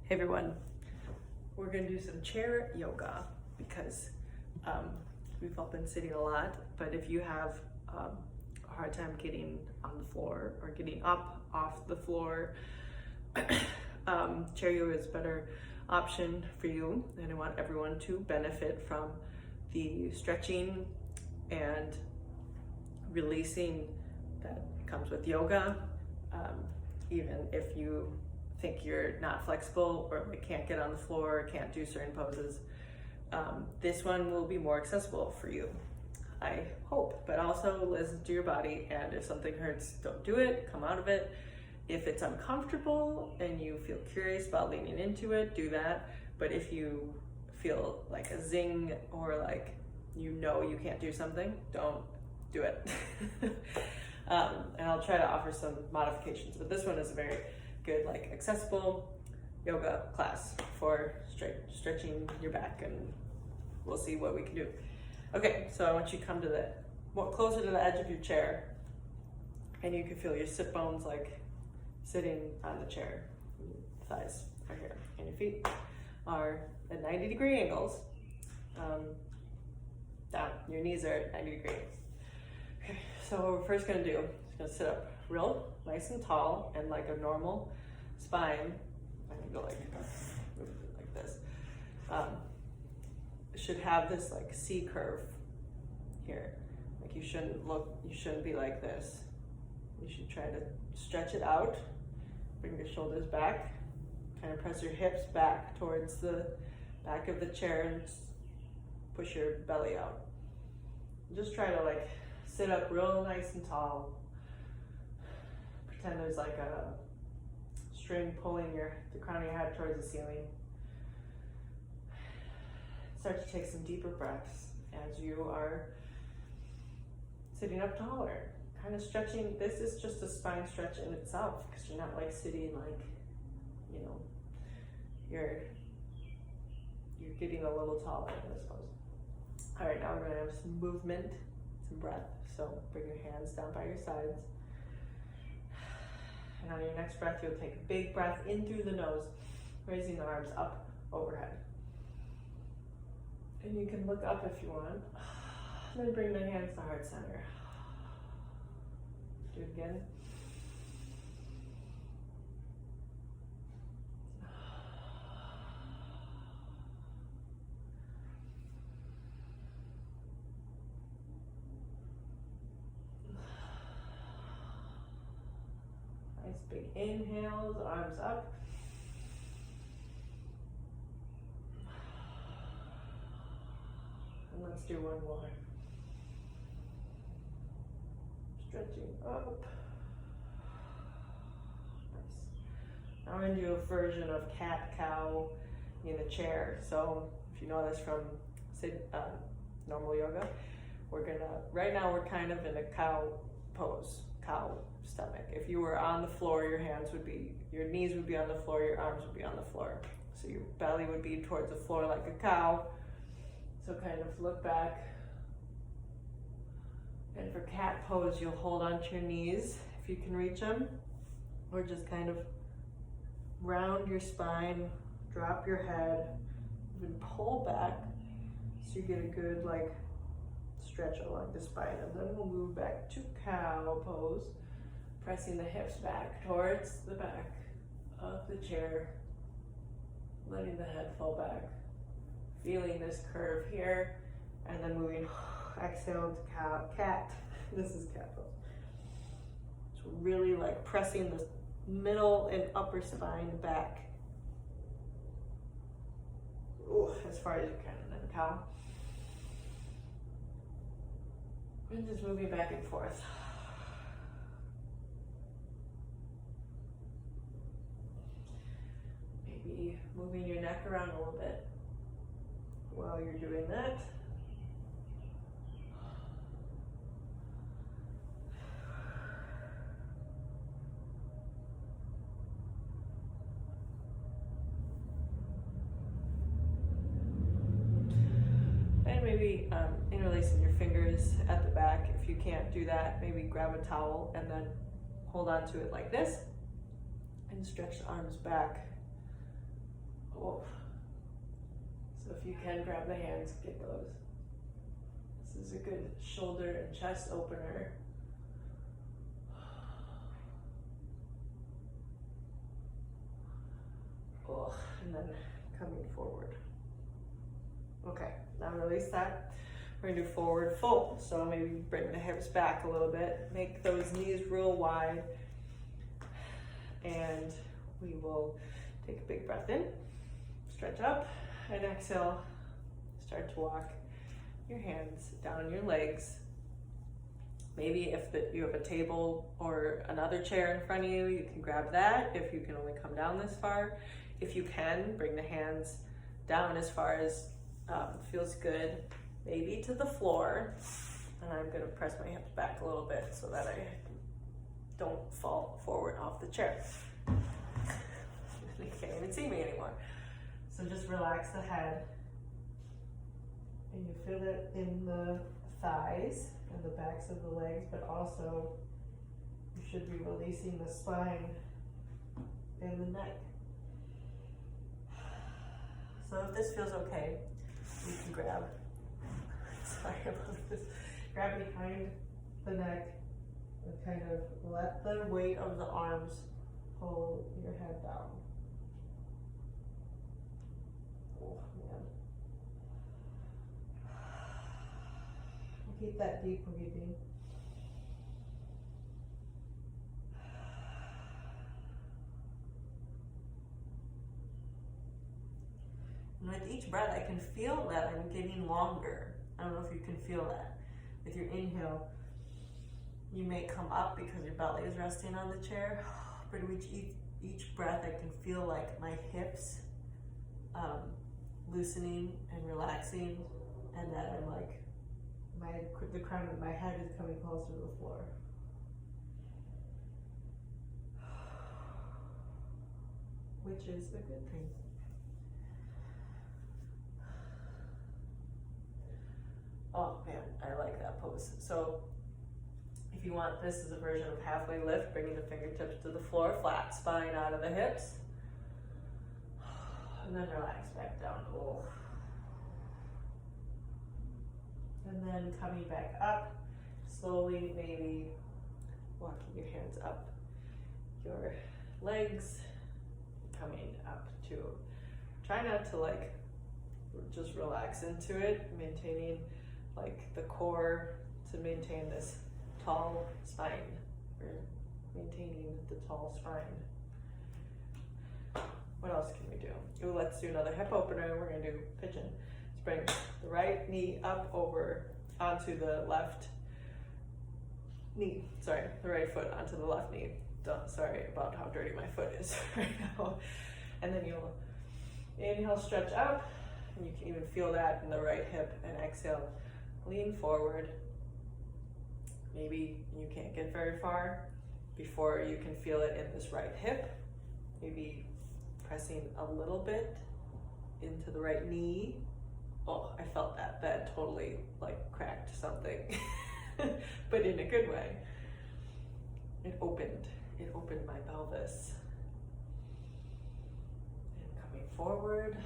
Hey everyone, we're gonna do some chair yoga because we've all been sitting a lot, but if you have a hard time getting on the floor or getting up off the floor, chair yoga is a better option for you, and I want everyone to benefit from the stretching and releasing that comes with yoga. Even if you think you're not flexible or like can't get on the floor, or can't do certain poses, this one will be more accessible for you, I hope. But also listen to your body, and if something hurts, don't do it, come out of it. If it's uncomfortable and you feel curious about leaning into it, do that. But if you feel like a zing or like you know you can't do something, don't do it. And I'll try to offer some modifications, but this one is a very good, like, accessible yoga class for stretching your back, and we'll see what we can do. Okay, so I want you to come to the closer to the edge of your chair, and you can feel your sit bones like sitting on the chair. Thighs are here, and your feet are at 90-degree angles. Down. Your knees are at 90 degrees. Okay, so what we're first gonna do is gonna sit up real nice and tall and like a normal spine. I'm gonna go like this. Should have this like C curve here. Like you shouldn't be like this. You should try to stretch it out. Bring your shoulders back. Kind of press your hips back towards the back of the chair and push your belly out. Just try to like sit up real nice and tall. Pretend there's like a string pulling the crown of your head towards the ceiling. Start to take some deeper breaths as you are sitting up taller. Kind of stretching. This is just a spine stretch in itself, because you're not like sitting like, you know, you're getting a little taller in this pose. All right, now we're gonna have some movement, some breath. So bring your hands down by your sides. And on your next breath, you'll take a big breath in through the nose, raising the arms up overhead. And you can look up if you want. And then bring the hands to heart center. Do it again. Nice big inhales, arms up. And let's do one more. Stretching up. Nice. Now I'm going to do a version of cat-cow in the chair. So if you know this from normal yoga, right now we're kind of in a cow pose, cow stomach. If you were on the floor, your knees would be on the floor, your arms would be on the floor. So your belly would be towards the floor like a cow. So kind of look back. And for cat pose, you'll hold onto your knees if you can reach them, or just kind of round your spine, drop your head, even pull back so you get a good like stretch along the spine. And then we'll move back to cow pose, pressing the hips back towards the back of the chair, letting the head fall back, feeling this curve here, and then moving, exhale to cat. This is cat pose. So really like pressing the middle and upper spine back. Ooh, as far as you can, and then cow. And just moving back and forth. Maybe moving your neck around a little bit while you're doing that. And maybe interlacing your fingers at the back. If you can't do that, maybe grab a towel and then hold on to it like this and stretch the arms back Oh. So if you can grab the hands, get those. This is a good shoulder and chest opener. Oh, and then coming forward. Okay, now release that. We're gonna do forward fold. So maybe bring the hips back a little bit. Make those knees real wide. And we will take a big breath in, stretch up, and exhale. Start to walk your hands down your legs. Maybe if you have a table or another chair in front of you, you can grab that if you can only come down this far. If you can, bring the hands down as far as feels good, maybe to the floor. And I'm gonna press my hips back a little bit so that I don't fall forward off the chair. You can't even see me anymore. So just relax the head. And you feel it in the thighs and the backs of the legs, but also you should be releasing the spine and the neck. So if this feels okay, you can grab, sorry about this, grab behind the neck and kind of let the weight of the arms pull your head down. Oh man. Keep that deep breathing. And with each breath, I can feel that I'm getting longer. I don't know if you can feel that. With your inhale, you may come up because your belly is resting on the chair, but with each breath, I can feel like my hips loosening and relaxing, and that I'm like, the crown of my head is coming closer to the floor. Which is a good thing. Oh man, I like that pose. So if you want, this is a version of halfway lift, bringing the fingertips to the floor, flat spine out of the hips. And then relax back down. Oh. And then coming back up, slowly maybe walking your hands up your legs, coming up to, try not to like, just relax into it, maintaining like the core to maintain this tall spine, or maintaining the tall spine. What else can we do? Ooh, let's do another hip opener. We're gonna do pigeon. Let's bring the right knee up over onto the left knee. Sorry, the right foot onto the left knee. Sorry about how dirty my foot is right now. And then you'll inhale, stretch up, and you can even feel that in the right hip, and exhale, lean forward. Maybe you can't get very far before you can feel it in this right hip. Maybe pressing a little bit into the right knee. Oh, I felt that. That totally like cracked something, but in a good way. It opened my pelvis. And coming forward,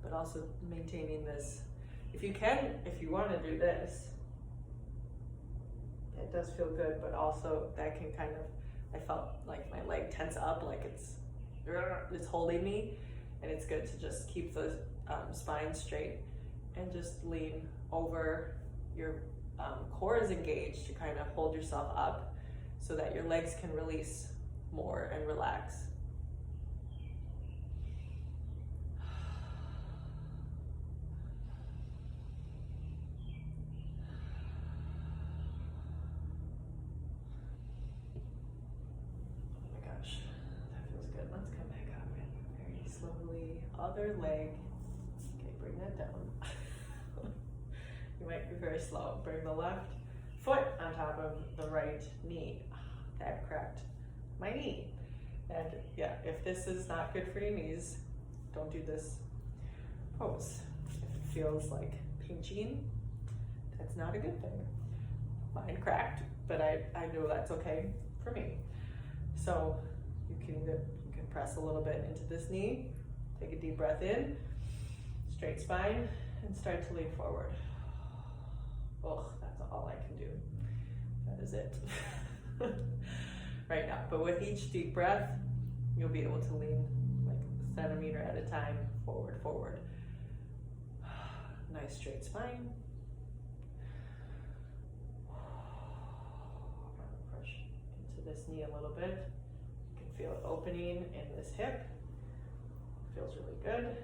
but also maintaining this. If you can, if you want to do this, it does feel good, but also that can kind of, I felt like my leg tense up, like it's holding me, and it's good to just keep the spine straight and just lean over. Your core is engaged to kind of hold yourself up so that your legs can release more and relax. Other leg. Okay, bring that down. You might be very slow. Bring the left foot on top of the right knee. That cracked my knee. And yeah, if this is not good for your knees, don't do this pose. If it feels like pinching, that's not a good thing. Mine cracked, but I know that's okay for me. So you can press a little bit into this knee. Take a deep breath in, straight spine, and start to lean forward. Oh, that's all I can do. That is it. Right now. But with each deep breath, you'll be able to lean like a centimeter at a time, forward, forward. Nice straight spine. Push into this knee a little bit. You can feel it opening in this hip. Feels really good.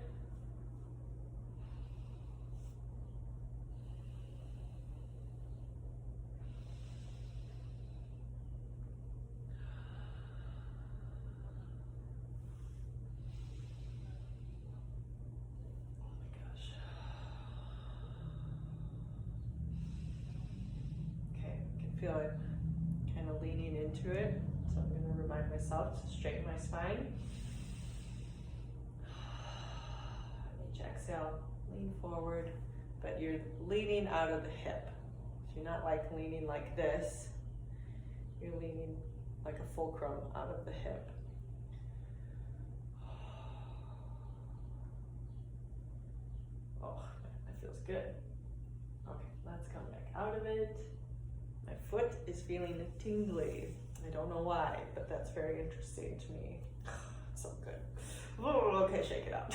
Feel it kind of leaning into it. So I'm going to remind myself to straighten my spine. Each exhale, lean forward, but you're leaning out of the hip. So you're not like leaning like this. You're leaning like a fulcrum out of the hip. Oh, that feels good. Okay, let's come back out of it. My foot is feeling tingly. I don't know why, but that's very interesting to me. So good. Oh, okay, shake it out.